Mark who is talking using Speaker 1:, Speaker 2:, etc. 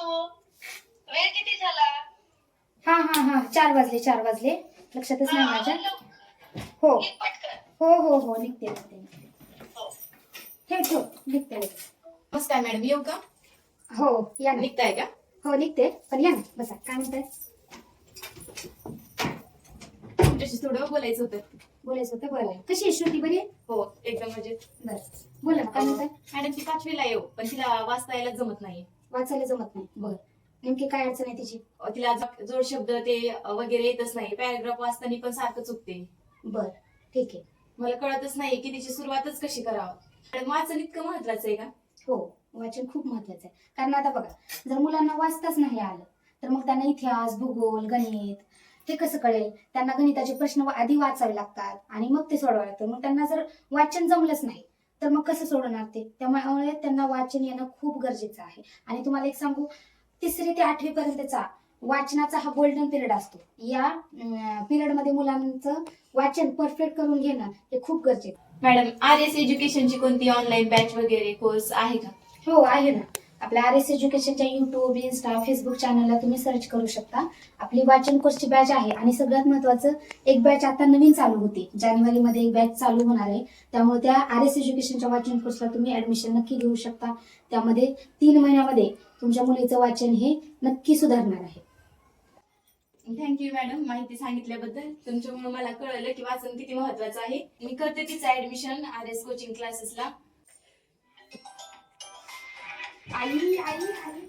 Speaker 1: वेळ किती झाला?
Speaker 2: हा हा हा 4 वाजले लक्षातच नाही माझ्या. हो
Speaker 1: निघ पटकन.
Speaker 2: हो हो हो निघते
Speaker 1: हो.
Speaker 2: ठेव निघते.
Speaker 3: नमस्कार मॅडम, येऊ का?
Speaker 2: हो या ना.
Speaker 3: निघताय का?
Speaker 2: हो निघते पण या ना बसा. काय म्हणताय?
Speaker 3: तुमच्याशी थोडं बोलायचं होतं.
Speaker 2: बोलायचं होतं. बरं कशी आहे श्रुती? बरी आहे?
Speaker 3: हो, एकदम म्हणजे
Speaker 2: बरं बोला ना. काय म्हणताय?
Speaker 3: मॅडम ती 5वीला येऊ, पण तिला वाचता यायला जमत नाही.
Speaker 2: वाचायला जमत नाही? बरं नेमकी काय अडचण आहे तिची?
Speaker 3: तिला जोड शब्द ते वगैरे येतच नाही. पॅराग्राफ वाचताना पण सारखं चुकते.
Speaker 2: बरं ठीक आहे.
Speaker 3: मला कळतच नाही की तिची सुरुवातच कशी करावं. मॅडम वाचन इतकं महत्वाचं आहे का?
Speaker 2: हो वाचन खूप महत्वाचं आहे. कारण आता बघा, जर मुलांना वाचताच नाही आलं तर मग त्यांना इतिहास, भूगोल, गणित हे कसं कळेल? त्यांना गणिताचे प्रश्न आधी वाचावे लागतात आणि मग ते सोडवावे लागतात. मग त्यांना जर वाचन जमलंच नाही तर मग कसं सोडवणार ते? त्यामुळे त्यांना वाचन येणं खूप गरजेचं आहे. आणि तुम्हाला एक सांगू, 3री ते 8वी पर्यंतचा वाचनाचा हा गोल्डन पिरियड असतो. या पिरियडमध्ये मुलांचं वाचन परफेक्ट करून घेणं हे खूप गरजेचं.
Speaker 3: मॅडम RS एज्युकेशनची कोणती ऑनलाईन बॅच वगैरे कोर्स आहे का?
Speaker 2: हो आहे ना. आपल्या RS एज्युकेशनच्या युट्यूब, इन्स्टा, फेसबुक चॅनलला तुम्ही सर्च करू शकता. आपली वाचन कोर्सची बॅच आहे. आणि सगळ्यात महत्त्वाचं, एक बॅच आता नवीन चालू होती. जानेवारीमध्ये एक बॅच चालू होणार आहे. त्यामुळे त्या RS एज्युकेशनच्या वाचन कोर्सला तुम्ही ऍडमिशन नक्की घेऊ शकता. त्यामध्ये 3 महिन्यामध्ये तुमच्या मुलीचं वाचन हे नक्की सुधारणार आहे.
Speaker 3: थँक्यू मॅडम माहिती सांगितल्याबद्दल. तुमच्यामुळे मला कळलं की वाचन किती महत्वाचं आहे. मी करते तिचं ऍडमिशन RS कोचिंग क्लासेसला.
Speaker 2: आई आई आई